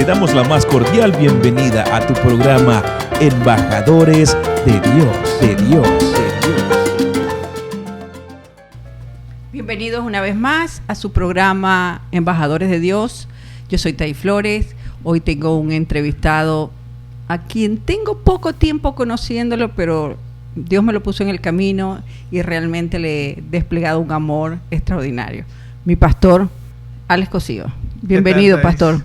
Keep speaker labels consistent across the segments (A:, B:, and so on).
A: te damos la más cordial bienvenida a tu programa Embajadores de Dios, de Dios, de Dios.
B: Bienvenidos una vez más a su programa Embajadores de Dios. Yo soy Tai Flores. Hoy tengo un entrevistado a quien tengo poco tiempo conociéndolo, pero Dios me lo puso en el camino y realmente le he desplegado un amor extraordinario. Mi pastor, Alex Cosío. Bienvenido, pastor.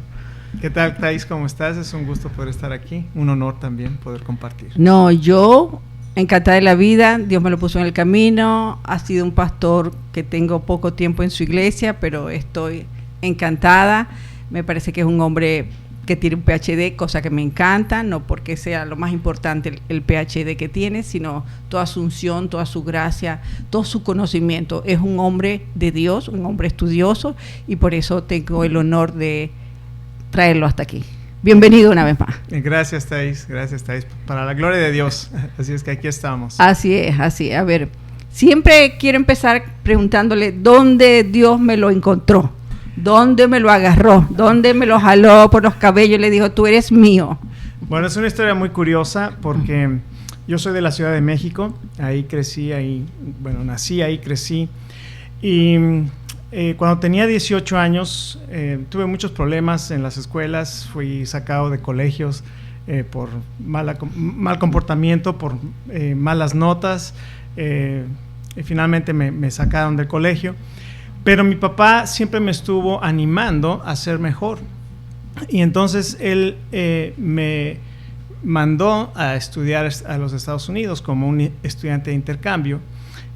C: ¿Qué tal, Thais? ¿Cómo estás? Es un gusto poder estar aquí. Un honor también poder compartir.
B: No, yo encantada de la vida. Dios me lo puso en el camino. Ha sido un pastor que tengo poco tiempo en su iglesia, pero estoy encantada. Me parece que es un hombre que tiene un PhD, cosa que me encanta, no porque sea lo más importante el PhD que tiene, sino toda su unción, toda su gracia, todo su conocimiento. Es un hombre de Dios, un hombre estudioso, y por eso tengo el honor de traerlo hasta aquí. Bienvenido una vez más.
C: Gracias, Thais, para la gloria de Dios. Así es que aquí estamos.
B: Así es, así es. A ver, siempre quiero empezar preguntándole dónde Dios me lo encontró. ¿Dónde me lo agarró? ¿Dónde me lo jaló por los cabellos y le dijo, tú eres mío?
C: Bueno, es una historia muy curiosa porque yo soy de la Ciudad de México. Ahí crecí, nací ahí, crecí. Y cuando tenía 18 años, tuve muchos problemas en las escuelas. Fui sacado de colegios por mal comportamiento, por malas notas. Y finalmente me sacaron del colegio. Pero mi papá siempre me estuvo animando a ser mejor. Y entonces él me mandó a estudiar a los Estados Unidos como un estudiante de intercambio.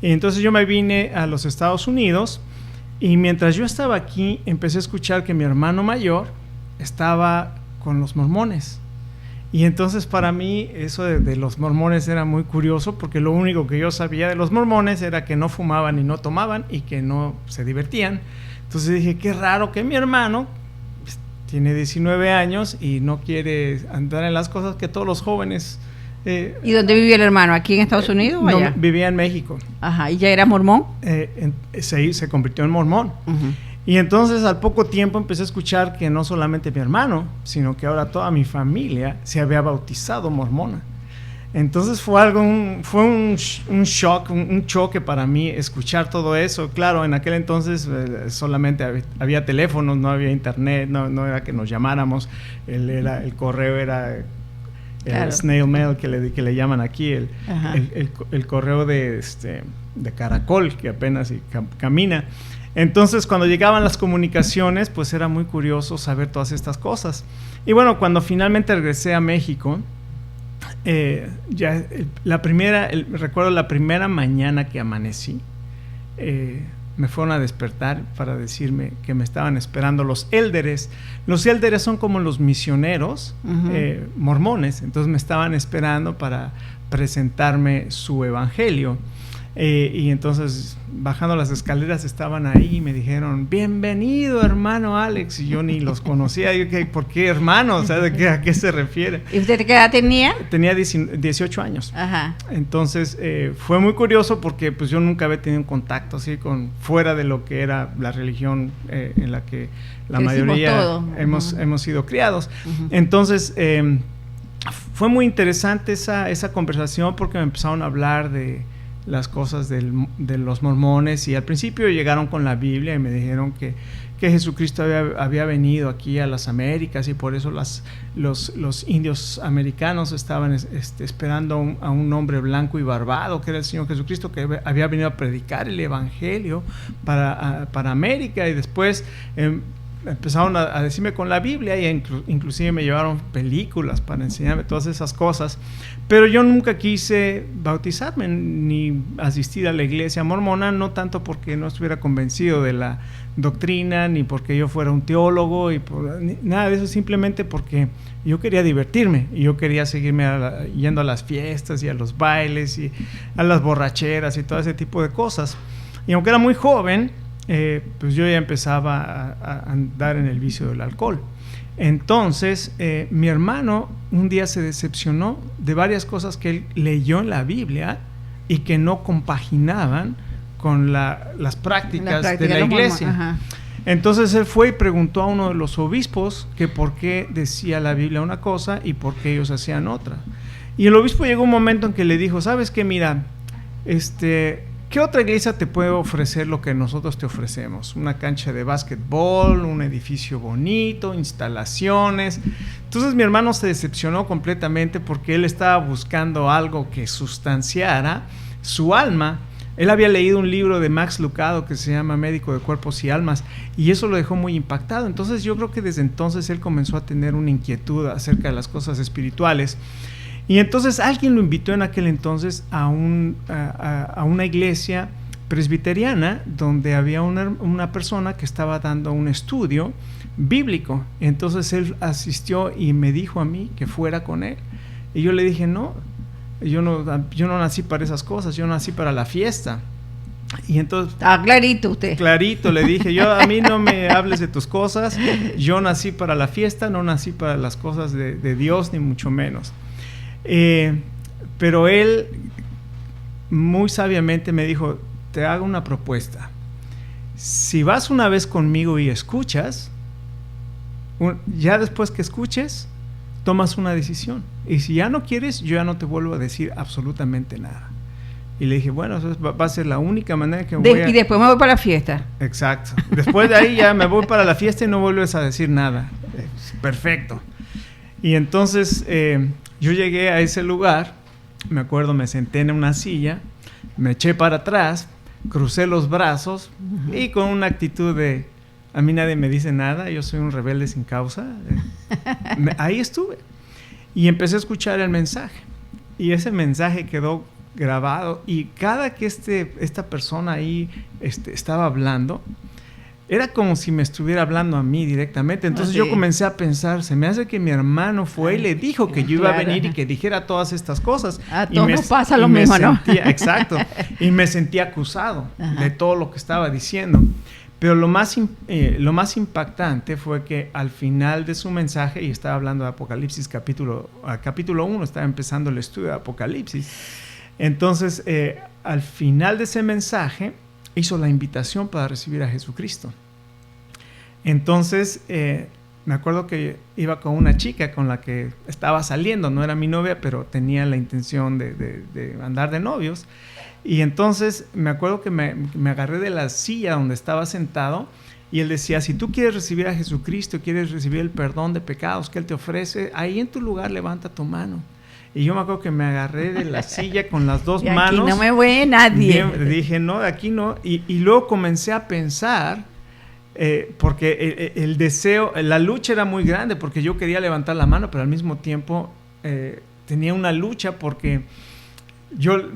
C: Y entonces yo me vine a los Estados Unidos y mientras yo estaba aquí empecé a escuchar que mi hermano mayor estaba con los mormones. Y entonces para mí eso de los mormones era muy curioso porque lo único que yo sabía de los mormones era que no fumaban y no tomaban y que no se divertían. Entonces dije, qué raro que mi hermano tiene 19 años y no quiere andar en las cosas que todos los jóvenes...
B: ¿Y dónde vivía el hermano? ¿Aquí en Estados Unidos o allá?
C: No, vivía en México.
B: Ajá, ¿y ya era mormón?
C: Se convirtió en mormón. Uh-huh. Y entonces al poco tiempo empecé a escuchar que no solamente mi hermano, sino que ahora toda mi familia se había bautizado mormona. Entonces fue un shock, un choque para mí escuchar todo eso. Claro, en aquel entonces solamente había teléfonos, no había internet, no era que nos llamáramos, el correo era el snail mail que le llaman aquí, el correo de caracol que apenas camina. Entonces, cuando llegaban las comunicaciones, pues era muy curioso saber todas estas cosas. Y bueno, cuando finalmente regresé a México, recuerdo la primera mañana que amanecí, me fueron a despertar para decirme que me estaban esperando los élderes. Los élderes son como los misioneros mormones, entonces me estaban esperando para presentarme su evangelio. Y entonces bajando las escaleras estaban ahí y me dijeron, bienvenido hermano Alex, y yo ni los conocía. Yo, ¿por qué hermano? O sea, ¿a qué se refiere?
B: ¿Y usted qué edad tenía?
C: Tenía 18 años.
B: Ajá.
C: Entonces fue muy curioso porque pues yo nunca había tenido un contacto así fuera de lo que era la religión en la que la mayoría hemos sido criados. Uh-huh. Entonces fue muy interesante esa conversación porque me empezaron a hablar de las cosas de los mormones y al principio llegaron con la Biblia y me dijeron que Jesucristo había venido aquí a las Américas y por eso los indios americanos estaban esperando a un hombre blanco y barbado que era el Señor Jesucristo, que había venido a predicar el evangelio para América. Y después empezaron a decirme con la Biblia y inclusive me llevaron películas para enseñarme todas esas cosas, pero yo nunca quise bautizarme ni asistir a la iglesia mormona, no tanto porque no estuviera convencido de la doctrina ni porque yo fuera un teólogo nada de eso, simplemente porque yo quería divertirme y yo quería seguirme yendo a las fiestas y a los bailes y a las borracheras y todo ese tipo de cosas. Y aunque era muy joven, pues yo ya empezaba a andar en el vicio del alcohol. Entonces mi hermano un día se decepcionó de varias cosas que él leyó en la Biblia y que no compaginaban con las prácticas de la iglesia. Entonces él fue y preguntó a uno de los obispos que por qué decía la Biblia una cosa y por qué ellos hacían otra. Y el obispo llegó un momento en que le dijo, ¿sabes qué? Mira, ¿qué otra iglesia te puede ofrecer lo que nosotros te ofrecemos? Una cancha de básquetbol, un edificio bonito, instalaciones. Entonces mi hermano se decepcionó completamente porque él estaba buscando algo que sustanciara su alma. Él había leído un libro de Max Lucado que se llama Médico de Cuerpos y Almas y eso lo dejó muy impactado. Entonces yo creo que desde entonces él comenzó a tener una inquietud acerca de las cosas espirituales. Y entonces alguien lo invitó en aquel entonces a una iglesia presbiteriana donde había una persona que estaba dando un estudio bíblico. Entonces él asistió y me dijo a mí que fuera con él. Y yo le dije, no, yo no nací para esas cosas, yo nací para la fiesta. Y entonces,
B: clarito usted.
C: Clarito, le dije, a mí no me hables de tus cosas, yo nací para la fiesta, no nací para las cosas de Dios, ni mucho menos. Pero él muy sabiamente me dijo, te hago una propuesta. Si vas una vez conmigo y escuchas, ya después que escuches, tomas una decisión. Y si ya no quieres, yo ya no te vuelvo a decir absolutamente nada. Y le dije, bueno, eso va a ser la única manera que voy a...
B: Y después me voy para la fiesta.
C: Exacto. Después de ahí ya me voy para la fiesta y no vuelves a decir nada. Perfecto. Y entonces yo llegué a ese lugar, me acuerdo, me senté en una silla, me eché para atrás, crucé los brazos y con una actitud de, a mí nadie me dice nada, yo soy un rebelde sin causa. Ahí estuve. Y empecé a escuchar el mensaje. Y ese mensaje quedó grabado. Y cada que esta persona ahí estaba hablando, era como si me estuviera hablando a mí directamente. Entonces yo comencé a pensar, se me hace que mi hermano fue y le dijo que yo iba a venir y que dijera todas estas cosas.
B: A todos nos pasa lo mismo, ¿no?
C: Exacto. Y me sentí acusado de todo lo que estaba diciendo. Pero lo más impactante fue que al final de su mensaje, y estaba hablando de Apocalipsis capítulo 1, estaba empezando el estudio de Apocalipsis. Entonces, al final de ese mensaje, hizo la invitación para recibir a Jesucristo. Entonces, me acuerdo que iba con una chica con la que estaba saliendo, no era mi novia, pero tenía la intención de andar de novios. Y entonces me acuerdo que me agarré de la silla donde estaba sentado y él decía, si tú quieres recibir a Jesucristo, quieres recibir el perdón de pecados que Él te ofrece, ahí en tu lugar levanta tu mano. Y yo me acuerdo que me agarré de la silla con las dos manos.
B: Aquí no me ve nadie.
C: Dije, no, de aquí no. Y luego comencé a pensar, porque el deseo, la lucha era muy grande, porque yo quería levantar la mano, pero al mismo tiempo tenía una lucha porque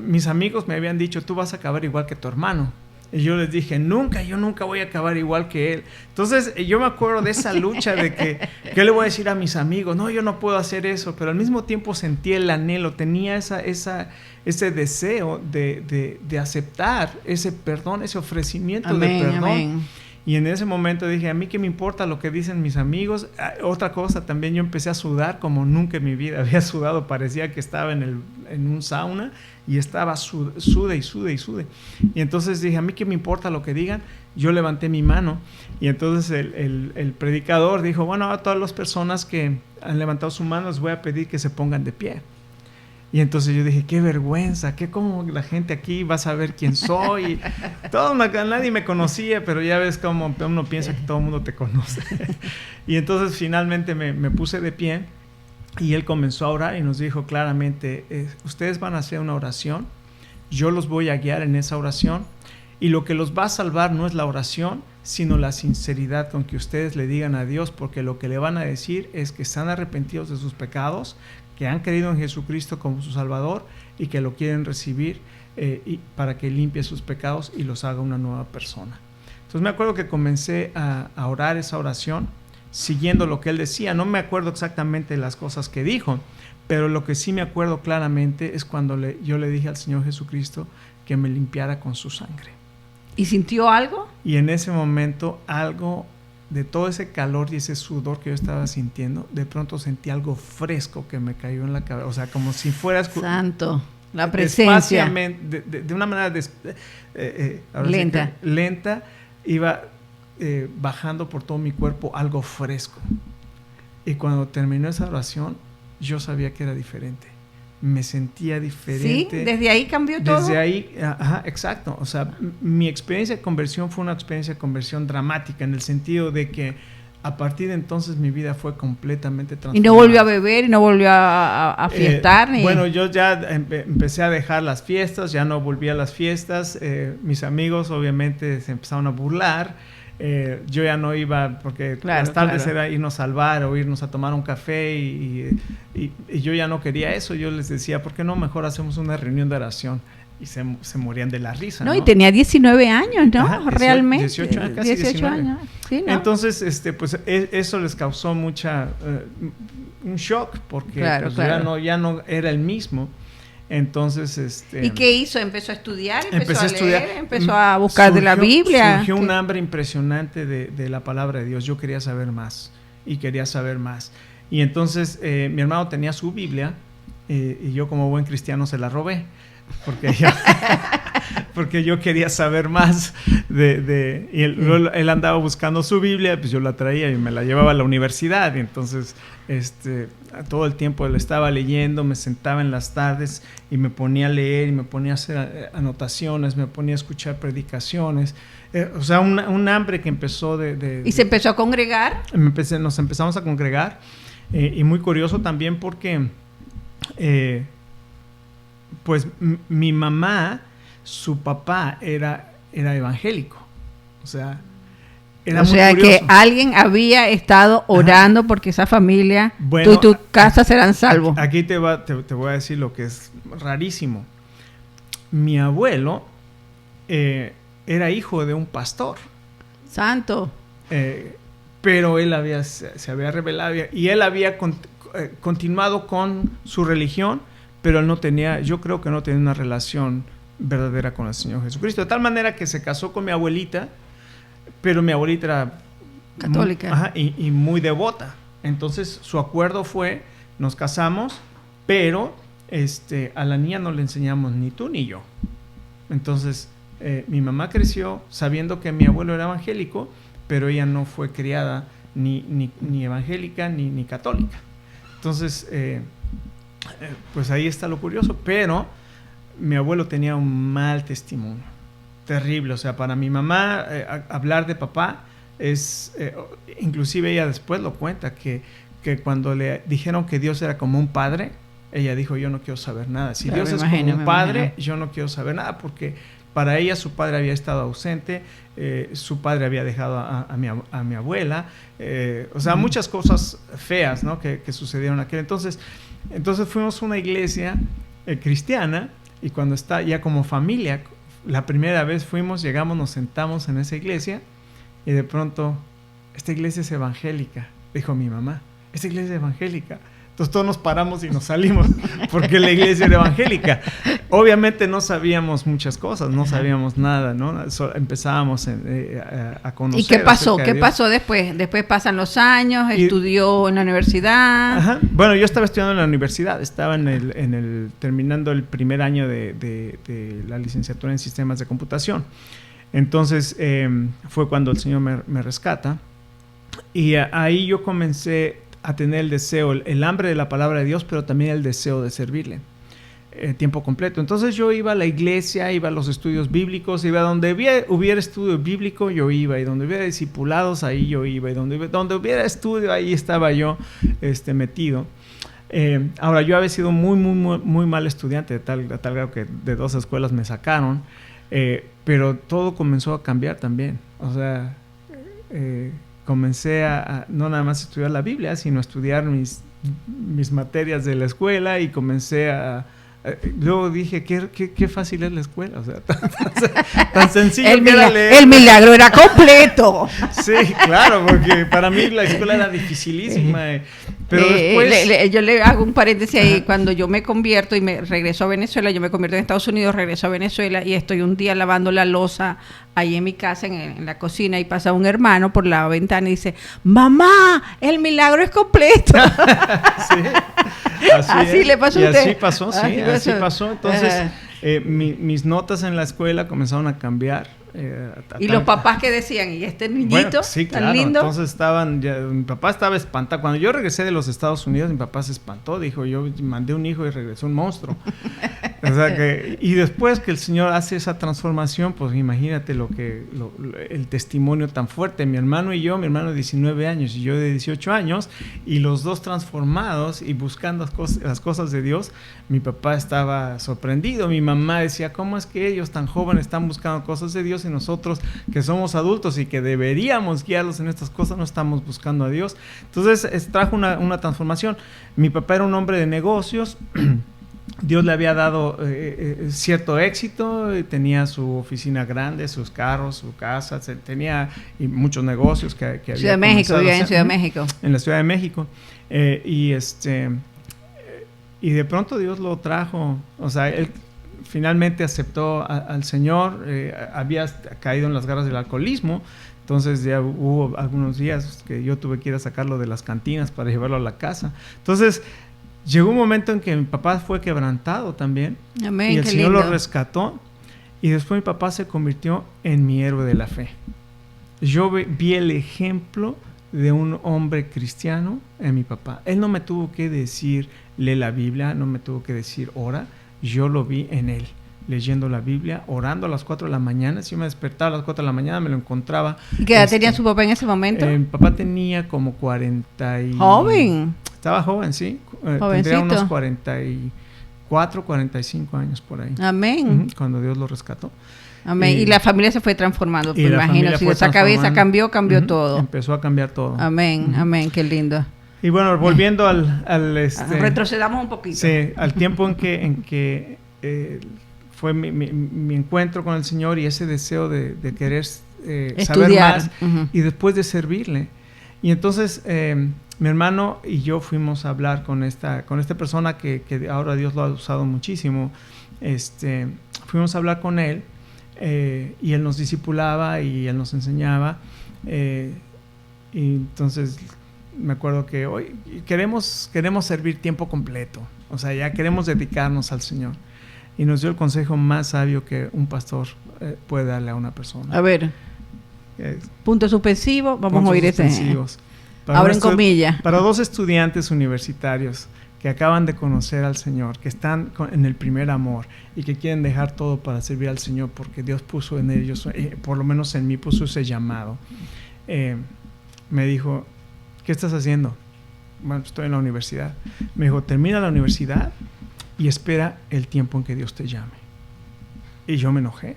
C: mis amigos me habían dicho, tú vas a acabar igual que tu hermano. Y yo les dije, yo nunca voy a acabar igual que él. Entonces yo me acuerdo de esa lucha de que, ¿qué le voy a decir a mis amigos? No, yo no puedo hacer eso, pero al mismo tiempo sentí el anhelo, tenía ese deseo de aceptar ese perdón, ese ofrecimiento de perdón. Amén. Y en ese momento dije, a mí qué me importa lo que dicen mis amigos. Otra cosa, también yo empecé a sudar como nunca en mi vida había sudado. Parecía que estaba en un sauna y estaba sude y sude y sude. Y entonces dije, a mí qué me importa lo que digan. Yo levanté mi mano y entonces el predicador dijo, bueno, a todas las personas que han levantado su mano les voy a pedir que se pongan de pie. Y entonces yo dije, qué vergüenza, cómo la gente aquí va a saber quién soy. Nadie me conocía, pero ya ves cómo uno piensa que todo el mundo te conoce. Y entonces finalmente me puse de pie y él comenzó a orar y nos dijo claramente, ustedes van a hacer una oración, yo los voy a guiar en esa oración y lo que los va a salvar no es la oración, sino la sinceridad con que ustedes le digan a Dios, porque lo que le van a decir es que están arrepentidos de sus pecados, que han creído en Jesucristo como su Salvador y que lo quieren recibir para que limpie sus pecados y los haga una nueva persona. Entonces me acuerdo que comencé a orar esa oración siguiendo lo que él decía. No me acuerdo exactamente las cosas que dijo, pero lo que sí me acuerdo claramente es cuando yo le dije al Señor Jesucristo que me limpiara con su sangre.
B: ¿Y sintió algo?
C: Y en ese momento algo de todo ese calor y ese sudor que yo estaba sintiendo, de pronto sentí algo fresco que me cayó en la cabeza, o sea, como si fuera
B: santo, la presencia
C: de una manera lenta, bajando por todo mi cuerpo algo fresco. Y cuando terminó esa oración, yo sabía que era diferente. Me sentía diferente.
B: ¿Sí? ¿Desde ahí cambió todo?
C: Desde ahí, ajá, exacto. O sea, mi experiencia de conversión fue una experiencia de conversión dramática, en el sentido de que a partir de entonces mi vida fue completamente transformada.
B: ¿Y no volvió a beber? ¿Y no volvió a fiestar?
C: Bueno, yo ya empecé a dejar las fiestas, ya no volví a las fiestas. Mis amigos obviamente se empezaron a burlar. Yo ya no iba, porque las tardes era irnos al bar o irnos a tomar un café y yo ya no quería eso. Yo les decía, ¿por qué no mejor hacemos una reunión de oración? Y se morían de la risa, ¿no?
B: Y tenía 19 años, ¿no?
C: Ajá,
B: realmente.
C: 18 años, casi
B: 18 años. Sí, ¿no?
C: Entonces, pues eso les causó un shock, porque pues, ya no era el mismo. Entonces,
B: ¿y qué hizo? ¿Empezó a estudiar? ¿Empezó a leer? ¿Empezó a buscar de la Biblia?
C: Surgió un hambre impresionante de la palabra de Dios. Yo quería saber más y quería saber más. Y entonces mi hermano tenía su Biblia y yo como buen cristiano se la robé. Porque yo quería saber más y él andaba buscando su Biblia, pues yo la traía y me la llevaba a la universidad. Y entonces todo el tiempo él estaba leyendo, me sentaba en las tardes y me ponía a leer y me ponía a hacer anotaciones, me ponía a escuchar predicaciones. O sea, un hambre que empezó
B: ¿Y se empezó a congregar?
C: Nos empezamos a congregar y muy curioso también porque pues mi mamá, su papá era evangélico. O sea, era muy curioso.
B: Que alguien había estado orando porque esa familia, tú y tu casa serán salvos.
C: Aquí te voy a decir lo que es rarísimo. Mi abuelo era hijo de un pastor.
B: Santo.
C: Pero él se había rebelado y él había continuado con su religión, pero él yo creo que no tenía una relación verdadera con el Señor Jesucristo. De tal manera que se casó con mi abuelita, pero mi abuelita era
B: católica
C: y muy devota. Entonces su acuerdo fue, nos casamos, pero a la niña no le enseñamos ni tú ni yo. Entonces mi mamá creció sabiendo que mi abuelo era evangélico, pero ella no fue criada ni evangélica ni católica. Entonces pues ahí está lo curioso, pero mi abuelo tenía un mal testimonio, terrible. O sea, para mi mamá hablar de papá es, inclusive ella después lo cuenta, que cuando le dijeron que Dios era como un padre, ella dijo, yo no quiero saber nada. Si Dios es como un padre, yo no quiero saber nada, porque para ella su padre había estado ausente, su padre había dejado a mi abuela, o sea, muchas cosas feas, ¿no? que sucedieron aquel entonces. Entonces fuimos a una iglesia cristiana, y cuando está ya como familia, la primera vez llegamos, nos sentamos en esa iglesia, y de pronto, esta iglesia es evangélica, dijo mi mamá, esta iglesia es evangélica. Entonces todos nos paramos y nos salimos porque la iglesia era evangélica. Obviamente no sabíamos muchas cosas, no sabíamos nada, ¿no? Empezábamos a conocer.
B: ¿Y qué pasó? ¿Qué pasó después? Después pasan los años, estudió en la universidad.
C: Ajá. Bueno, yo estaba estudiando en la universidad, estaba terminando el primer año de la licenciatura en sistemas de computación. Entonces fue cuando el Señor me rescata, y ahí yo comencé a tener el deseo, el hambre de la palabra de Dios, pero también el deseo de servirle tiempo completo. Entonces yo iba a la iglesia, iba a los estudios bíblicos, iba donde hubiera estudio bíblico, yo iba, y donde hubiera discipulados, ahí yo iba, y donde hubiera estudio, ahí estaba yo metido. Ahora, yo había sido muy, muy, muy, muy mal estudiante, de tal grado que de 2 escuelas me sacaron, pero todo comenzó a cambiar también. O sea, comencé a no nada más estudiar la Biblia, sino a estudiar mis materias de la escuela, y comencé luego dije, qué fácil es la escuela, o sea, tan sencillo que era leer.
B: El milagro era completo.
C: Sí, claro, porque para mí la escuela era dificilísima, pero después...
B: yo le hago un paréntesis ahí. Cuando yo me convierto y me regreso a Venezuela, yo me convierto en Estados Unidos, regreso a Venezuela, y estoy un día lavando la loza ahí en mi casa, en la cocina, y pasa un hermano por la ventana y dice, mamá, el milagro es completo.
C: Sí,
B: así le pasó a usted.
C: Así pasó, sí, así pasó. Entonces mis notas en la escuela comenzaron a cambiar
B: ¿Y los papás qué decían? ¿Y este niñito
C: sí, claro,
B: tan lindo?
C: Entonces mi papá estaba espantado. Cuando yo regresé de los Estados Unidos, mi papá se espantó. Dijo, yo mandé un hijo y regresó un monstruo. O sea y después que el Señor hace esa transformación, pues imagínate el testimonio tan fuerte. Mi hermano y yo, mi hermano de 19 años y yo de 18 años, y los dos transformados y buscando las cosas de Dios. Mi papá estaba sorprendido. Mi mamá decía, ¿cómo es que ellos tan jóvenes están buscando cosas de Dios y nosotros que somos adultos y que deberíamos guiarlos en estas cosas no estamos buscando a Dios? Entonces trajo una transformación. Mi papá era un hombre de negocios. Dios le había dado cierto éxito, tenía su oficina grande, sus carros, su casa, tenía muchos negocios que había
B: Ciudad de México, vivía en Ciudad de México.
C: En la Ciudad de México. Y de pronto Dios lo trajo, o sea, él finalmente aceptó al Señor, había caído en las garras del alcoholismo. Entonces ya hubo algunos días que yo tuve que ir a sacarlo de las cantinas para llevarlo a la casa. Entonces llegó un momento en que mi papá fue quebrantado también.
B: Amén,
C: y el Señor
B: lindo.
C: lo rescató. Y después mi papá se convirtió en mi héroe de la fe. Yo vi el ejemplo de un hombre cristiano en mi papá. Él no me tuvo que decir, lee la Biblia, no me tuvo que decir, ora. Yo lo vi en él, leyendo la Biblia, orando a las 4 de la mañana. Si yo me despertaba a las 4 de la mañana, me lo encontraba.
B: ¿Y qué edad tenía su papá en ese momento?
C: Mi papá tenía como 40 y...
B: Joven.
C: Estaba joven, sí. Tendría unos 44, 45 años por ahí.
B: Amén.
C: Cuando Dios lo rescató.
B: Amén. Y la familia se fue transformando, me imagino. Si esa cabeza cambió todo.
C: Empezó a cambiar todo.
B: Amén, amén, qué lindo.
C: Y bueno, volviendo al
B: retrocedamos un poquito.
C: Sí, al tiempo en que fue mi encuentro con el Señor y ese deseo de querer saber más y después de servirle. Y entonces mi hermano y yo fuimos a hablar con esta persona que ahora Dios lo ha usado muchísimo. Fuimos a hablar con él y él nos discipulaba y él nos enseñaba. Y entonces me acuerdo que hoy queremos servir tiempo completo. O sea, ya queremos dedicarnos al Señor. Y nos dio el consejo más sabio que un pastor puede darle a una persona.
B: A ver, punto suspensivo, vamos a oír ese. Abren comillas.
C: Para 2 estudiantes universitarios que acaban de conocer al Señor, que están en el primer amor y que quieren dejar todo para servir al Señor porque Dios puso en ellos, por lo menos en mí puso ese llamado. Me dijo, ¿qué estás haciendo? Bueno, estoy en la universidad. Me dijo, termina la universidad y espera el tiempo en que Dios te llame. Y yo me enojé.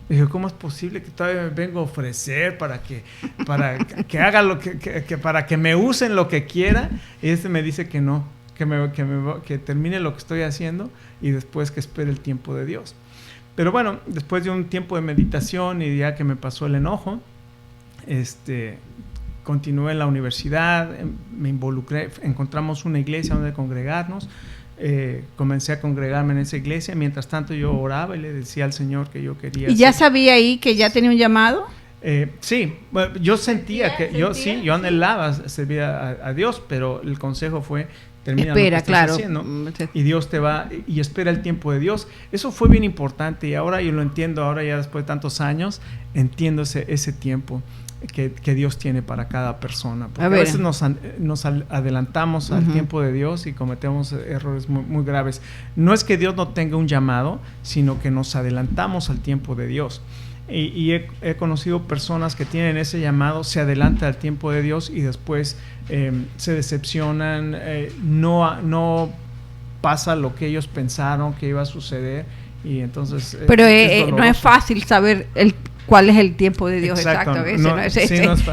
C: Dije, ¿cómo es posible que todavía me vengo a ofrecer para que haga lo que para que me usen lo que quiera? Y me dice que no, que termine lo que estoy haciendo y después que espere el tiempo de Dios. Pero bueno, después de un tiempo de meditación y ya que me pasó el enojo, continué en la universidad, me involucré, encontramos una iglesia donde congregarnos. Comencé a congregarme en esa iglesia. Mientras tanto yo oraba y le decía al Señor que yo quería.
B: ¿Y ya sabía ahí que ya tenía un llamado?
C: Sí, bueno, yo sentía yo anhelaba servir a Dios, pero el consejo fue termina lo que estás haciendo y Dios te va y espera el tiempo de Dios. Eso fue bien importante y ahora yo lo entiendo, ahora ya después de tantos años entiendo ese tiempo que Dios tiene para cada persona. Porque a veces nos adelantamos al tiempo de Dios y cometemos errores muy, muy graves. No es que Dios no tenga un llamado, sino que nos adelantamos al tiempo de Dios. Y he conocido personas que tienen ese llamado, se adelantan al tiempo de Dios y después se decepcionan, no pasa lo que ellos pensaron que iba a suceder y entonces...
B: Pero no es fácil saber cuál es el tiempo de Dios. Exacto.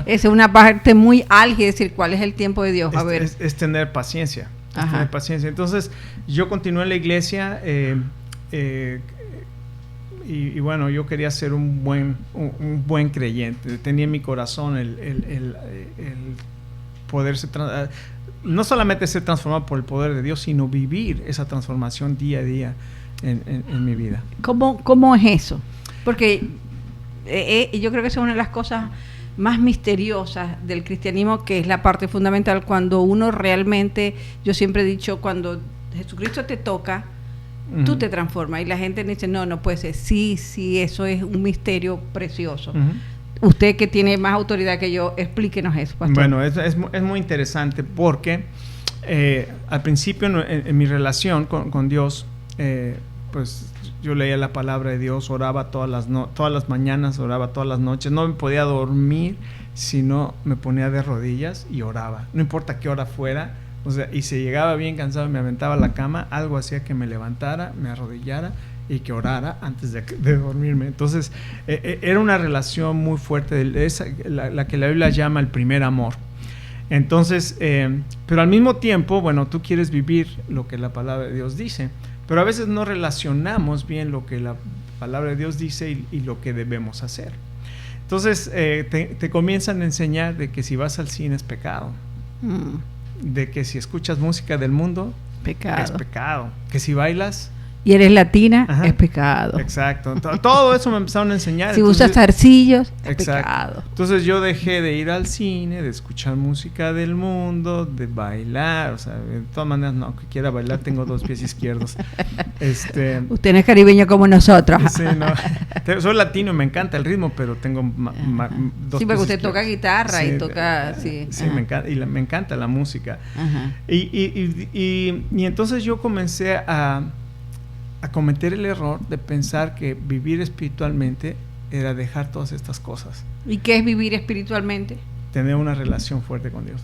B: Es una parte muy álgida decir cuál es el tiempo de Dios.
C: Es tener paciencia. Tener paciencia. Entonces yo continué en la iglesia y bueno, yo quería ser un buen creyente. Tenía en mi corazón el poder no solamente ser transformado por el poder de Dios, sino vivir esa transformación día a día en mi vida.
B: ¿Cómo es eso? Porque yo creo que esa es una de las cosas más misteriosas del cristianismo, que es la parte fundamental cuando uno realmente, yo siempre he dicho, cuando Jesucristo te toca, tú te transformas. Y la gente dice, no puede ser. Sí, eso es un misterio precioso. Usted que tiene más autoridad que yo, explíquenos eso, pastor.
C: Bueno, es muy interesante porque al principio en mi relación con Dios, pues yo leía la palabra de Dios, oraba todas las mañanas, oraba todas las noches, no me podía dormir si no me ponía de rodillas y oraba, no importa qué hora fuera, o sea, y si llegaba bien cansado me aventaba a la cama, algo hacía que me levantara, me arrodillara y que orara antes de dormirme. Entonces era una relación muy fuerte, la que la Biblia llama el primer amor. Entonces, pero al mismo tiempo, bueno, tú quieres vivir lo que la palabra de Dios dice, pero a veces no relacionamos bien lo que la palabra de Dios dice y lo que debemos hacer. Entonces te comienzan a enseñar de que si vas al cine es pecado, de que si escuchas música del mundo es pecado, que si bailas
B: y eres latina, es pecado.
C: Exacto. Todo eso me empezaron a enseñar.
B: Si usas zarcillos, es pecado.
C: Entonces yo dejé de ir al cine, de escuchar música del mundo, de bailar. O sea, de todas maneras, no, aunque quiera bailar, tengo 2 pies izquierdos.
B: Usted no es caribeño como nosotros.
C: Sí, no. Soy latino y me encanta el ritmo, pero tengo 2 pies
B: Sí, porque usted
C: izquierdos.
B: Toca guitarra y toca...
C: Sí, me encanta, y me encanta la música. Y entonces yo comencé a cometer el error de pensar que vivir espiritualmente era dejar todas estas cosas.
B: ¿Y qué es vivir espiritualmente?
C: Tener una relación fuerte con Dios.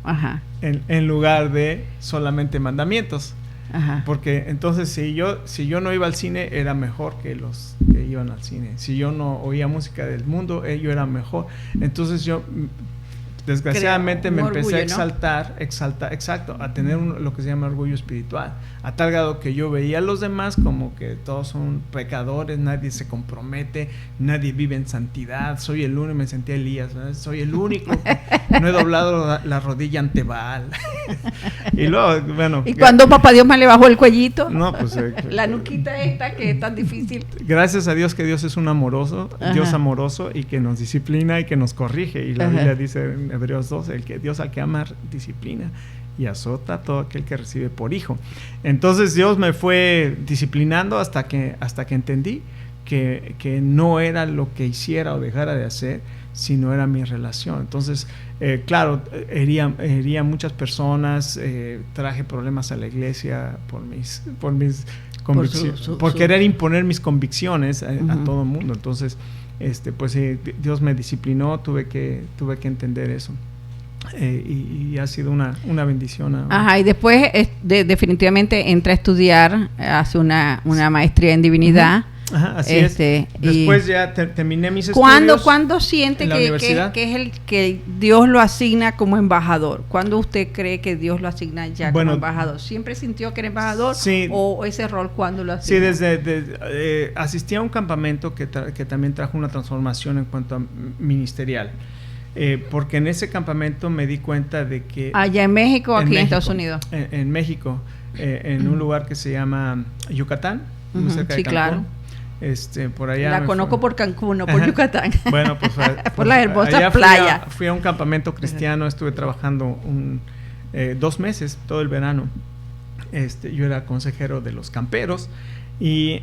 B: Ajá.
C: En lugar de solamente mandamientos.
B: Ajá.
C: Porque entonces si yo no iba al cine era mejor que los que iban al cine. Si yo no oía música del mundo, yo era mejor. Entonces yo desgraciadamente me empecé a exaltar, exacto, a tener lo que se llama orgullo espiritual, a tal grado que yo veía a los demás como que todos son pecadores, nadie se compromete, nadie vive en santidad, soy el único, me sentía Elías, ¿verdad? Soy el único que no he doblado la rodilla ante Baal. Y luego, bueno.
B: ¿Y cuando papá Dios me le bajó el cuellito?
C: No, pues.
B: La nuquita esta que es tan difícil.
C: Gracias a Dios que Dios es un amoroso, Dios amoroso y que nos disciplina y que nos corrige. Y la Biblia dice en Hebreos 2, Dios al que ama disciplina y azota a todo aquel que recibe por hijo. Entonces Dios me fue disciplinando hasta que entendí que no era lo que hiciera o dejara de hacer, sino era mi relación. Entonces, claro, hería muchas personas, traje problemas a la iglesia por mis convicciones, por querer imponer mis convicciones a todo el mundo. Entonces, pues Dios me disciplinó, tuve que entender eso. Y ha sido una bendición.
B: Ajá, y después definitivamente entra a estudiar, hace una maestría en divinidad.
C: Ajá, así es. Después ya terminé mis estudios.
B: ¿Cuándo siente que es el que Dios lo asigna como embajador? ¿Cuándo usted cree que Dios lo asigna ya como embajador? ¿Siempre sintió que era embajador?
C: Sí,
B: ¿O ese rol cuándo lo asigna?
C: Sí, desde asistí a un campamento que también trajo una transformación en cuanto a ministerial. Porque en ese campamento me di cuenta de que... ¿Allá en México o aquí en Estados Unidos? En México, en un lugar que se llama Yucatán, muy cerca de Cancún. Claro. Por allá
B: la conozco por Cancún, no por Yucatán.
C: Bueno, pues
B: por las hermosas playas.
C: Fui a un campamento cristiano, estuve trabajando 2 meses, todo el verano. Yo era consejero de los camperos y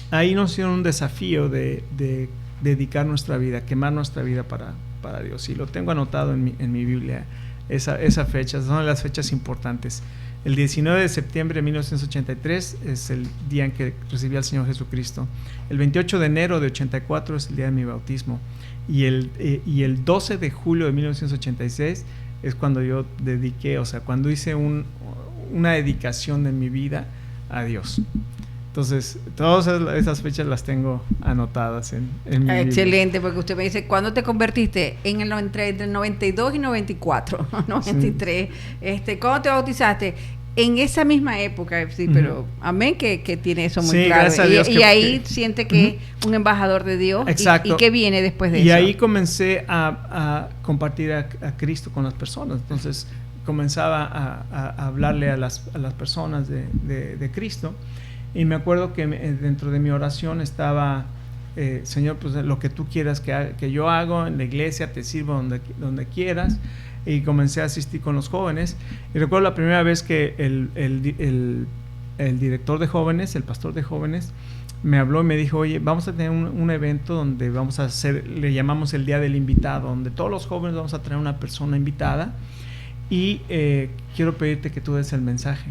C: ahí nos hicieron un desafío de dedicar nuestra vida, quemar nuestra vida para Dios. Y lo tengo anotado en mi Biblia, esa fecha, son las fechas importantes. El 19 de septiembre de 1983 es el día en que recibí al Señor Jesucristo. El 28 de enero de 84 es el día de mi bautismo. Y el 12 de julio de 1986 es cuando yo dediqué, o sea, cuando hice una dedicación de mi vida a Dios. Entonces, todas esas fechas las tengo anotadas en mi
B: Excelente,
C: Biblia.
B: porque usted me dice, ¿cuándo te convertiste? Entre el 92 y 94, 93. Sí. ¿Cómo te bautizaste? En esa misma época, sí, pero amén que tiene eso muy claro.
C: Gracias a Dios
B: y ahí siente que es un embajador de Dios.
C: Exacto.
B: ¿Y qué viene después de eso?
C: Y ahí comencé a compartir a Cristo con las personas. Entonces, comenzaba a hablarle a las personas de Cristo. Y me acuerdo que dentro de mi oración estaba, Señor, pues lo que tú quieras que yo hago en la iglesia, te sirvo donde quieras. Y comencé a asistir con los jóvenes. Y recuerdo la primera vez que el director de jóvenes, el pastor de jóvenes, me habló y me dijo, oye, vamos a tener un evento donde vamos a hacer, le llamamos el Día del Invitado, donde todos los jóvenes vamos a traer una persona invitada y quiero pedirte que tú des el mensaje.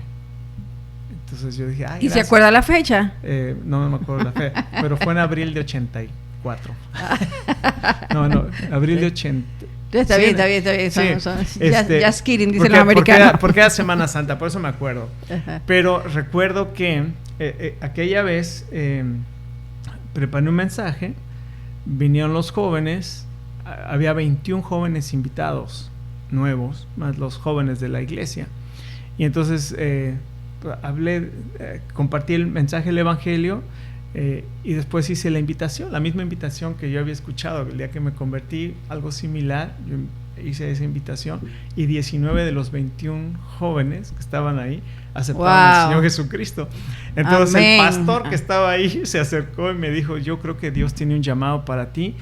C: Entonces yo dije,
B: ¿Y se acuerda la fecha?
C: No me acuerdo la fecha, pero fue en abril de 84. No, abril de 80.
B: Está bien.
C: Sí,
B: just kidding, dicen los americanos.
C: Porque era Semana Santa, por eso me acuerdo.
B: Ajá.
C: Pero recuerdo que aquella vez preparé un mensaje, vinieron los jóvenes, había 21 jóvenes invitados nuevos, más los jóvenes de la iglesia. Y entonces compartí el mensaje del Evangelio. Y después hice la misma invitación que yo había escuchado el día que me convertí, algo similar. Yo hice esa invitación y 19 de los 21 jóvenes que estaban ahí aceptaron al Señor Jesucristo. Entonces el pastor que estaba ahí se acercó y me dijo, yo creo que Dios tiene un llamado para ti,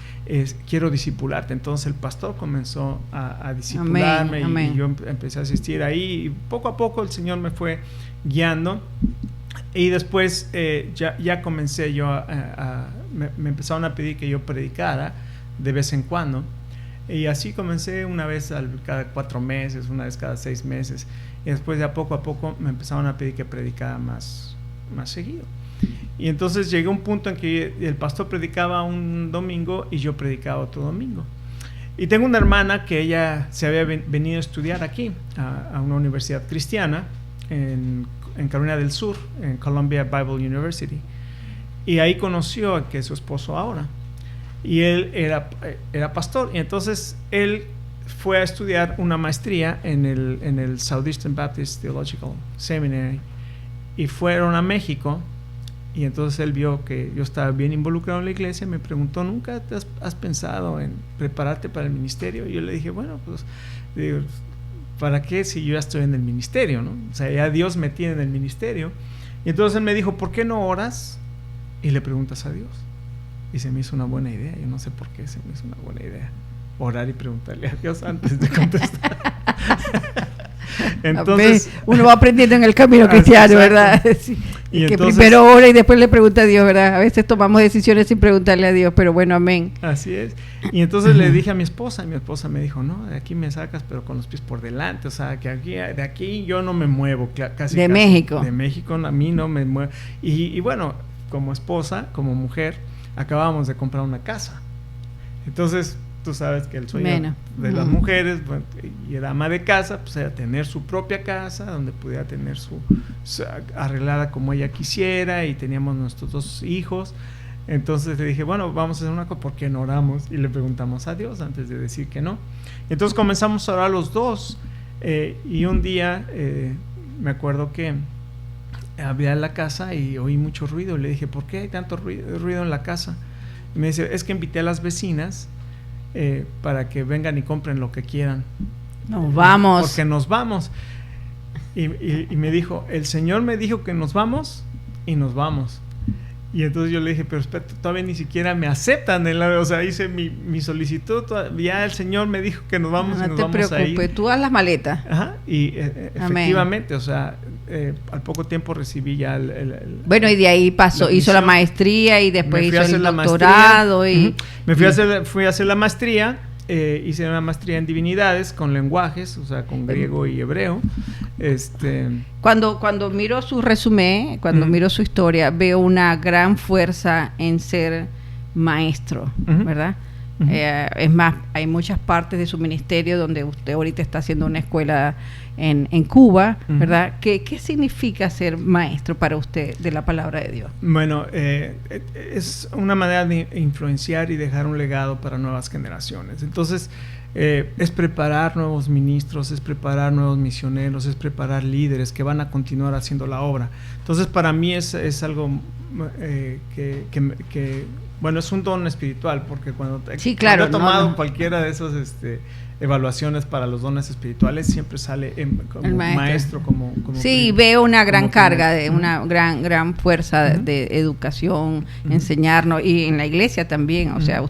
C: quiero discipularte. Entonces el pastor comenzó a discipularme y yo empecé a asistir ahí y poco a poco el Señor me fue guiando. Y después ya comencé yo me empezaron a pedir que yo predicara de vez en cuando. Y así comencé una vez cada 4 meses, una vez cada 6 meses. Y después ya poco a poco me empezaron a pedir que predicara más seguido. Y entonces llegué a un punto en que el pastor predicaba un domingo y yo predicaba otro domingo. Y tengo una hermana que ella se había venido a estudiar aquí, a una universidad cristiana, en Carolina del Sur, en Columbia Bible University, y ahí conoció a que su esposo ahora, y él era pastor, y entonces él fue a estudiar una maestría en el Southeastern Baptist Theological Seminary, y fueron a México, y entonces él vio que yo estaba bien involucrado en la iglesia, me preguntó, ¿nunca has pensado en prepararte para el ministerio? Y yo le dije, bueno, pues digo, ¿para qué si yo ya estoy en el ministerio, no? O sea, ya Dios me tiene en el ministerio. Y entonces él me dijo, ¿por qué no oras y le preguntas a Dios? Y se me hizo una buena idea. Yo no sé por qué se me hizo una buena idea orar y preguntarle a Dios antes de contestar. Entonces,
B: uno va aprendiendo en el camino cristiano, ¿verdad? Sí. Y que entonces, primero ora y después le pregunta a Dios, ¿verdad? A veces tomamos decisiones sin preguntarle a Dios, pero bueno, amén.
C: Así es. Y entonces le dije a mi esposa, y mi esposa me dijo, no, de aquí me sacas, pero con los pies por delante, o sea, que de aquí yo no me muevo, casi.
B: México.
C: De México a mí no me muevo. Y bueno, como esposa, como mujer, acabábamos de comprar una casa. Entonces, tú sabes que el sueño de las mujeres, bueno, y era ama de casa, pues era tener su propia casa, donde pudiera tener su arreglada como ella quisiera, y teníamos nuestros 2 hijos. Entonces le dije, bueno, vamos a hacer una cosa, ¿por qué no oramos? Y le preguntamos a Dios antes de decir que no. Entonces comenzamos a orar los dos, y un día me acuerdo que había en la casa y oí mucho ruido. Le dije, ¿por qué hay tanto ruido en la casa? Y me dice, es que invité a las vecinas para que vengan y compren lo que quieran.
B: Nos vamos.
C: Porque nos vamos. Y me dijo, el Señor me dijo que nos vamos y nos vamos. Y entonces yo le dije, pero espera, todavía ni siquiera me aceptan. O sea, hice mi solicitud, ya el Señor me dijo que nos vamos y nos vamos a ir. No te preocupes,
B: tú haz las maletas.
C: Ajá, y efectivamente, o sea, al poco tiempo recibí ya
B: bueno, y de ahí hizo la maestría y después hizo el doctorado.
C: Fui a hacer la maestría. Hice una maestría en divinidades con lenguajes, o sea, con griego y hebreo.
B: Cuando miro su resumen, cuando miro su historia, veo una gran fuerza en ser maestro, ¿verdad? Es más, hay muchas partes de su ministerio donde usted ahorita está haciendo una escuela en Cuba, ¿verdad? ¿Qué significa ser maestro para usted de la palabra de Dios?
C: Bueno, es una manera de influenciar y dejar un legado para nuevas generaciones. Entonces, es preparar nuevos ministros, es preparar nuevos misioneros, es preparar líderes que van a continuar haciendo la obra. Entonces, para mí es algo que bueno, es un don espiritual, porque cuando he tomado cualquiera de esas evaluaciones para los dones espirituales, siempre sale como maestro, como
B: sí, veo una gran carga, de una gran fuerza de educación, enseñarnos, y en la iglesia también, o sea,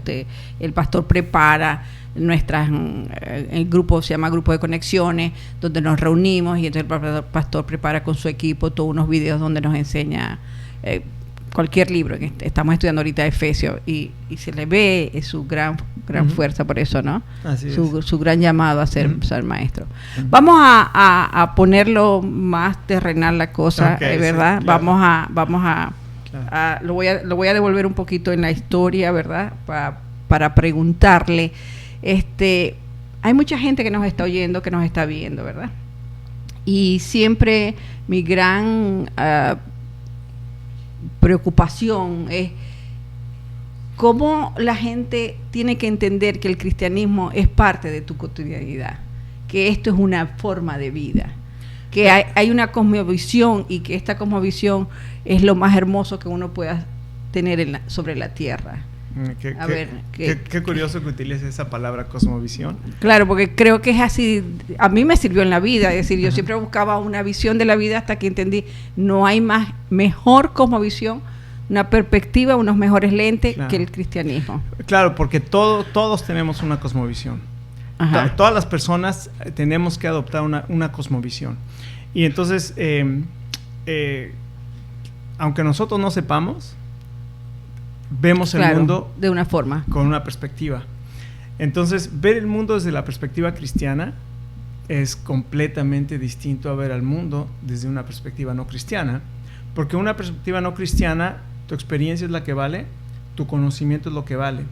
B: el pastor prepara el grupo se llama Grupo de Conexiones, donde nos reunimos y entonces el pastor prepara con su equipo todos unos videos donde nos enseña cualquier libro. Estamos estudiando ahorita Efesios y se le ve su gran fuerza por eso, ¿no? Su gran llamado a ser maestro. Vamos a ponerlo más terrenal la cosa, ¿verdad? Sí, claro. Vamos a lo voy a devolver un poquito en la historia, ¿verdad? Para preguntarle, hay mucha gente que nos está oyendo, que nos está viendo, ¿verdad? Y siempre mi gran preocupación es cómo la gente tiene que entender que el cristianismo es parte de tu cotidianidad, que esto es una forma de vida, que hay una cosmovisión y que esta cosmovisión es lo más hermoso que uno pueda tener sobre la tierra.
C: Qué curioso que utilices esa palabra cosmovisión.
B: Claro, porque creo que es así. A mí me sirvió en la vida, es decir, yo siempre buscaba una visión de la vida hasta que entendí, no hay mejor cosmovisión, una perspectiva, unos mejores lentes que el cristianismo.
C: Claro, porque todos tenemos una cosmovisión. Todas las personas tenemos que adoptar una cosmovisión. Y entonces, aunque nosotros no sepamos, vemos el mundo
B: de una forma,
C: con una perspectiva. Entonces, ver el mundo desde la perspectiva cristiana es completamente distinto a ver al mundo desde una perspectiva no cristiana, porque una perspectiva no cristiana, tu experiencia es la que vale, tu conocimiento es lo que vale.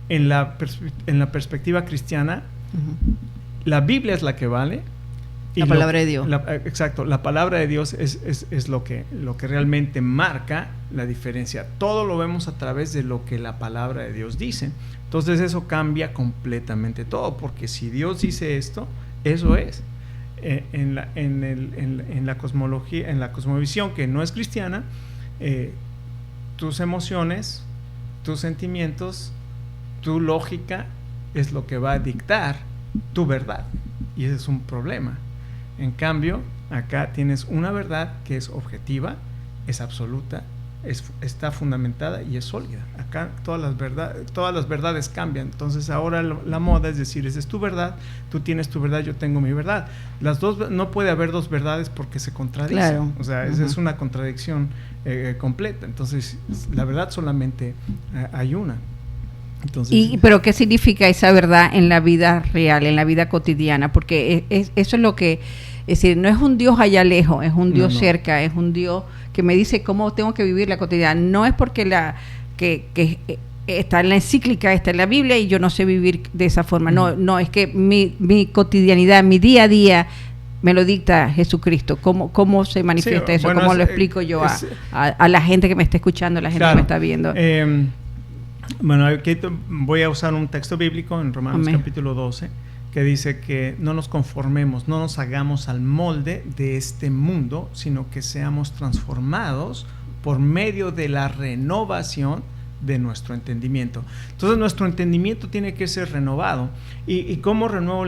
C: En la perspectiva cristiana, la Biblia es la que vale.
B: La palabra de Dios.
C: Exacto, la palabra de Dios es lo que realmente marca la diferencia. Todo lo vemos a través de lo que la palabra de Dios dice. Entonces eso cambia completamente todo, porque si Dios dice esto, eso es. En la cosmología, en la cosmovisión que no es cristiana, tus emociones, tus sentimientos, tu lógica es lo que va a dictar tu verdad, y ese es un problema. En cambio, acá tienes una verdad que es objetiva, es absoluta, está fundamentada y es sólida. Acá todas las verdades cambian. Entonces ahora la moda es decir, esa es tu verdad, tú tienes tu verdad, yo tengo mi verdad. Las dos, no puede haber dos verdades porque se contradicen.
B: Claro.
C: O sea, esa es una contradicción completa. Entonces, la verdad solamente hay una. Entonces,
B: pero ¿qué significa esa verdad en la vida real, en la vida cotidiana? Porque eso es lo que, es decir, no es un Dios allá lejos, es un Dios cerca, es un Dios que me dice cómo tengo que vivir la cotidiana. No es porque que está en la encíclica, está en la Biblia y yo no sé vivir de esa forma. No, es que mi cotidianidad, mi día a día me lo dicta Jesucristo. ¿Cómo se manifiesta eso? Bueno, ¿cómo lo explico yo a la gente que me está escuchando, a la gente que me está viendo?
C: Bueno, aquí voy a usar un texto bíblico en Romanos capítulo 12, que dice que no nos conformemos, no nos hagamos al molde de este mundo, sino que seamos transformados por medio de la renovación de nuestro entendimiento. Entonces nuestro entendimiento tiene que ser renovado. ¿Y cómo renuevo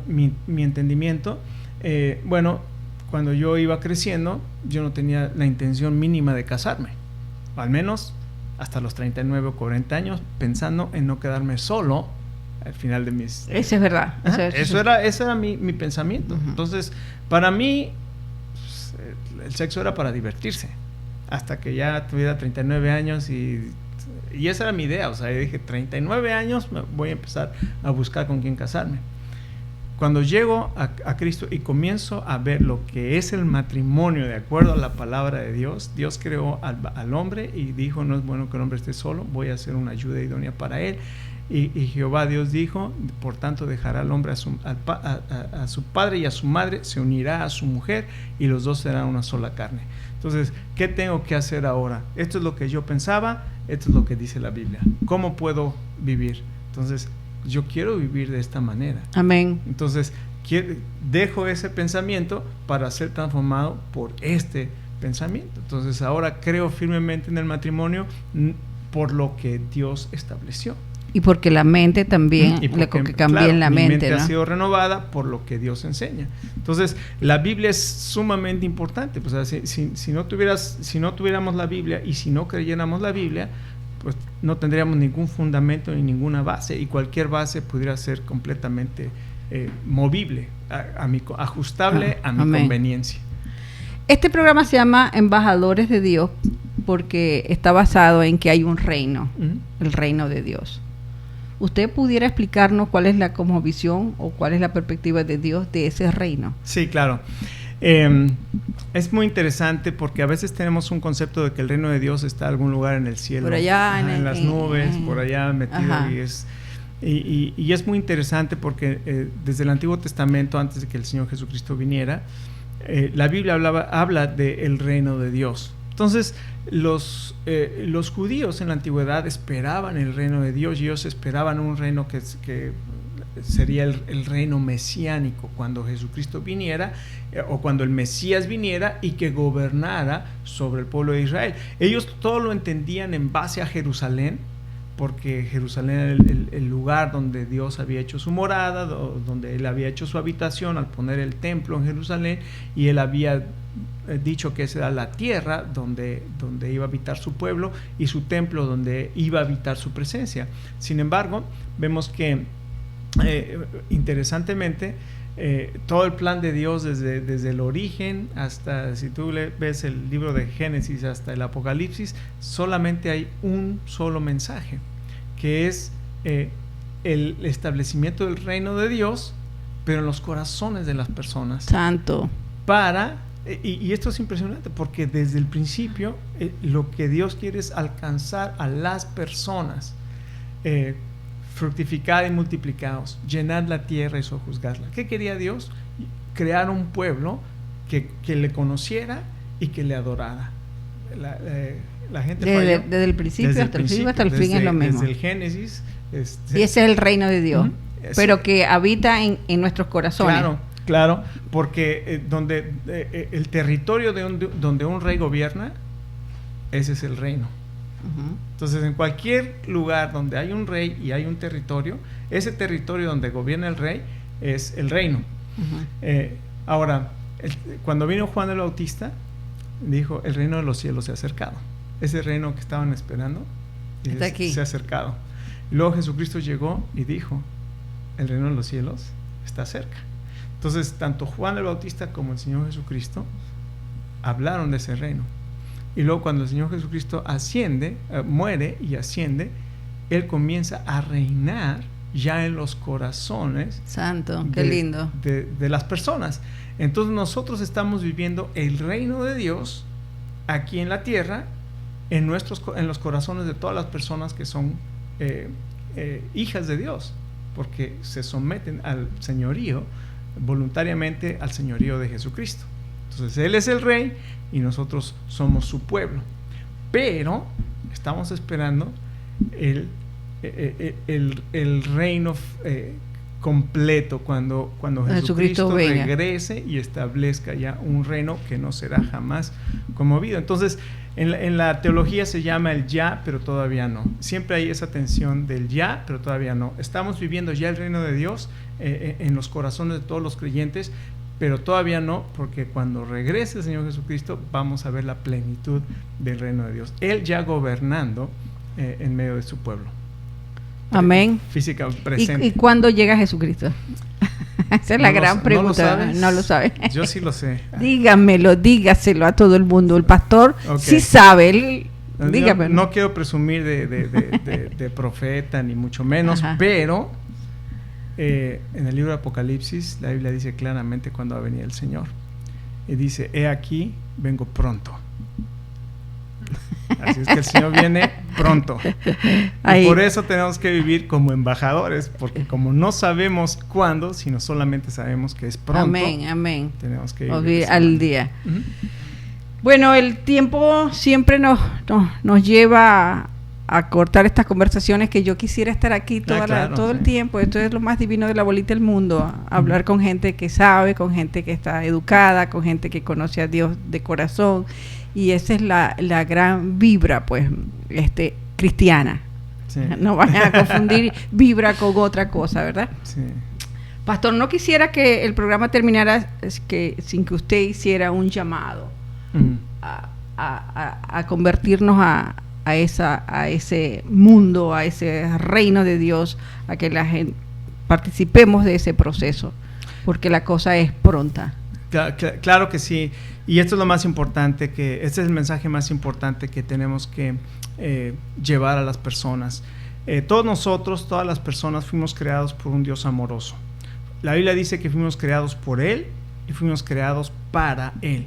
C: mi entendimiento? Bueno, cuando yo iba creciendo, yo no tenía la intención mínima de casarme, o al menos hasta los 39 o 40 años, pensando en no quedarme solo al final de mis...
B: Eso es verdad.
C: Ese era mi pensamiento. Entonces, para mí, el sexo era para divertirse. Hasta que ya tuviera 39 años y esa era mi idea. O sea, yo dije, 39 años voy a empezar a buscar con quién casarme. Cuando llego a Cristo y comienzo a ver lo que es el matrimonio de acuerdo a la palabra de Dios, Dios creó al hombre y dijo, no es bueno que el hombre esté solo, voy a hacer una ayuda idónea para él. Y Jehová Dios dijo, por tanto dejará al hombre a su padre y a su madre, se unirá a su mujer y los dos serán una sola carne. Entonces, ¿qué tengo que hacer ahora? Esto es lo que yo pensaba, esto es lo que dice la Biblia. ¿Cómo puedo vivir? Entonces, yo quiero vivir de esta manera.
B: Amén.
C: Entonces, dejo ese pensamiento para ser transformado por este pensamiento. Entonces, ahora creo firmemente en el matrimonio por lo que Dios estableció.
B: Y porque la mente también, que cambie en la mente. Mi mente
C: ha sido renovada por lo que Dios enseña. Entonces, la Biblia es sumamente importante. Pues, si no tuviéramos la Biblia y si no creyéramos la Biblia, pues no tendríamos ningún fundamento ni ninguna base, y cualquier base pudiera ser completamente movible, ajustable a mi conveniencia.
B: Este programa se llama Embajadores de Dios porque está basado en que hay un reino, el reino de Dios. ¿Usted pudiera explicarnos cuál es la cosmovisión o cuál es la perspectiva de Dios de ese reino?
C: Sí, claro. Es muy interesante porque a veces tenemos un concepto de que el reino de Dios está en algún lugar en el cielo,
B: por allá
C: en las nubes, por allá metido, y es muy interesante porque desde el Antiguo Testamento, antes de que el Señor Jesucristo viniera, la Biblia habla del reino de Dios. Entonces los judíos en la antigüedad esperaban el reino de Dios, y ellos esperaban un reino que sería el reino mesiánico, cuando Jesucristo viniera, o cuando el Mesías viniera y que gobernara sobre el pueblo de Israel. Ellos todo lo entendían en base a Jerusalén, porque Jerusalén era el lugar donde Dios había hecho su morada, donde Él había hecho su habitación al poner el templo en Jerusalén, y Él había dicho que esa era la tierra donde iba a habitar su pueblo, y su templo donde iba a habitar su presencia. Sin embargo, vemos que interesantemente todo el plan de Dios desde el origen hasta, si tú ves el libro de Génesis hasta el Apocalipsis, solamente hay un solo mensaje, que es el establecimiento del reino de Dios, pero en los corazones de las personas.
B: Santo.
C: Y esto es impresionante porque desde el principio lo que Dios quiere es alcanzar a las personas, fructificad y multiplicaos, llenad la tierra y sojuzgadla. ¿Qué quería Dios? Crear un pueblo que le conociera y que le adorara. La gente
B: desde el principio hasta el fin es lo mismo.
C: Desde el Génesis.
B: Y ese es el reino de Dios, pero que habita en nuestros corazones.
C: Claro, porque donde el territorio donde un rey gobierna, ese es el reino. Entonces, en cualquier lugar donde hay un rey y hay un territorio, ese territorio donde gobierna el rey es el reino. Ahora, cuando vino Juan el Bautista, dijo: el reino de los cielos se ha acercado. Ese reino que estaban esperando se ha acercado. Luego Jesucristo llegó y dijo: el reino de los cielos está cerca. Entonces, tanto Juan el Bautista como el Señor Jesucristo hablaron de ese reino. Y luego, cuando el Señor Jesucristo muere y asciende, Él comienza a reinar ya en los corazones.
B: Santo, qué lindo.
C: De las personas. Entonces, nosotros estamos viviendo el reino de Dios aquí en la tierra, en los corazones de todas las personas que son hijas de Dios, porque se someten al señorío, voluntariamente al señorío de Jesucristo. Entonces Él es el rey y nosotros somos su pueblo, pero estamos esperando el reino completo cuando Jesucristo regrese y establezca ya un reino que no será jamás conmovido. Entonces en la teología se llama el ya, pero todavía no. Siempre hay esa tensión del ya, pero todavía no. Estamos viviendo ya el reino de Dios en los corazones de todos los creyentes, pero todavía no, porque cuando regrese el Señor Jesucristo vamos a ver la plenitud del reino de Dios, Él ya gobernando en medio de su pueblo.
B: Amén.
C: Física presente.
B: ¿Y cuándo llega Jesucristo? Esa es la gran pregunta. ¿No lo sabe?
C: Yo sí lo sé.
B: Dígaselo a todo el mundo. El pastor sí sabe. Dígame.
C: No quiero presumir de profeta, ni mucho menos, pero en el libro de Apocalipsis la Biblia dice claramente cuándo va a venir el Señor, y dice: he aquí, vengo pronto. Así es que el Señor viene pronto. Y por eso tenemos que vivir como embajadores, porque como no sabemos cuándo, sino solamente sabemos que es pronto.
B: Amén.
C: Tenemos que vivir
B: al día. Bueno, el tiempo siempre nos lleva a cortar estas conversaciones, que yo quisiera estar aquí todo el tiempo. Esto es lo más divino de la bolita del mundo, hablar con gente que sabe, con gente que está educada, con gente que conoce a Dios de corazón, y esa es la gran vibra, pues, cristiana. Sí. No vayan a confundir vibra con otra cosa, ¿verdad?
C: Sí.
B: Pastor, no quisiera que el programa terminara sin que usted hiciera un llamado a convertirnos a ese mundo, a ese reino de Dios, a que la gente participemos de ese proceso, porque la cosa es pronta.
C: Claro que sí, y esto es lo más importante, este es el mensaje más importante que tenemos que llevar a las personas. Todos nosotros, todas las personas fuimos creados por un Dios amoroso. La Biblia dice que fuimos creados por Él y fuimos creados para Él.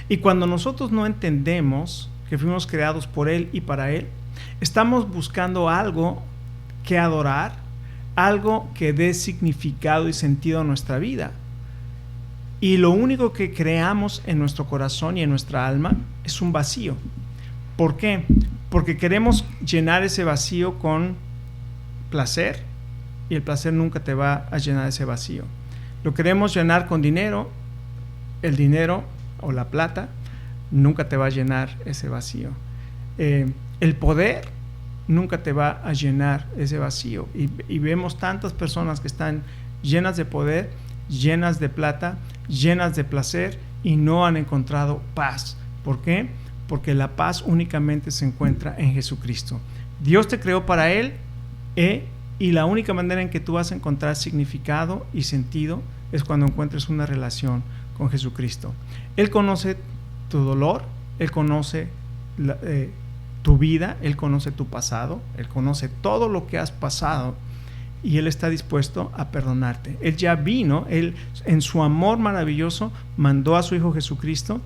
C: Y cuando nosotros no entendemos que fuimos creados por Él y para Él, estamos buscando algo que adorar, algo que dé significado y sentido a nuestra vida. Y lo único que creamos en nuestro corazón y en nuestra alma es un vacío. ¿Por qué? Porque queremos llenar ese vacío con placer, y el placer nunca te va a llenar ese vacío. Lo queremos llenar con dinero, el dinero o la plata nunca te va a llenar ese vacío. El poder nunca te va a llenar ese vacío. Y vemos tantas personas que están llenas de poder, llenas de plata, llenas de placer y no han encontrado paz. ¿Por qué? Porque la paz únicamente se encuentra en Jesucristo. Dios te creó para Él y la única manera en que tú vas a encontrar significado y sentido es cuando encuentres una relación con Jesucristo. Él conoce tu dolor, Él conoce tu vida, Él conoce tu pasado, Él conoce todo lo que has pasado y Él está dispuesto a perdonarte. Él ya vino, Él en su amor maravilloso mandó a su Hijo Jesucristo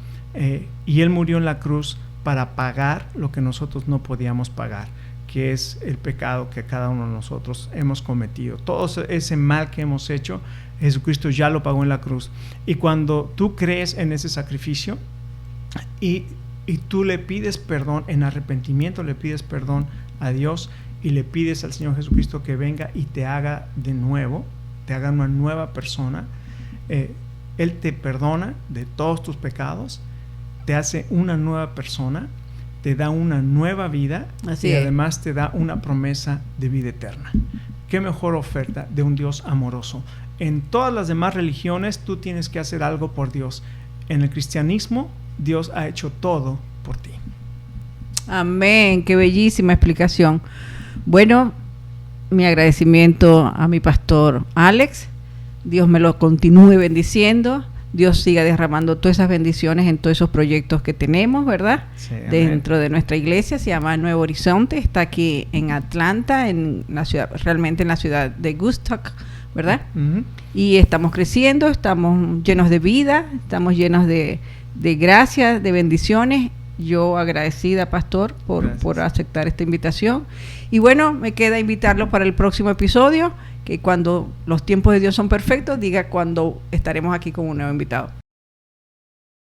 C: y Él murió en la cruz para pagar lo que nosotros no podíamos pagar, que es el pecado que cada uno de nosotros hemos cometido. Todo ese mal que hemos hecho, Jesucristo ya lo pagó en la cruz. Y cuando tú crees en ese sacrificio y tú le pides perdón, en arrepentimiento le pides perdón a Dios y le pides al Señor Jesucristo que venga y te haga de nuevo, te haga una nueva persona, Él te perdona de todos tus pecados, te hace una nueva persona, te da una nueva vida. Así y además te da una promesa de vida eterna. ¿Qué mejor oferta de un Dios amoroso? En todas las demás religiones tú tienes que hacer algo por Dios. En el cristianismo Dios ha hecho todo por ti.
B: Amén, qué bellísima explicación. Bueno, mi agradecimiento a mi pastor Alex. Dios me lo continúe bendiciendo. Dios siga derramando todas esas bendiciones en todos esos proyectos que tenemos, ¿verdad? Sí, dentro de nuestra iglesia. Se llama Nuevo Horizonte, está aquí en Atlanta, en la ciudad, realmente en la ciudad de Woodstock, ¿verdad? Uh-huh. Y estamos creciendo, estamos llenos de vida, estamos llenos de gracias, de bendiciones. Yo agradecida, pastor, por aceptar esta invitación. Y bueno, me queda invitarlo para el próximo episodio, que cuando los tiempos de Dios son perfectos, diga cuando estaremos aquí con un nuevo invitado.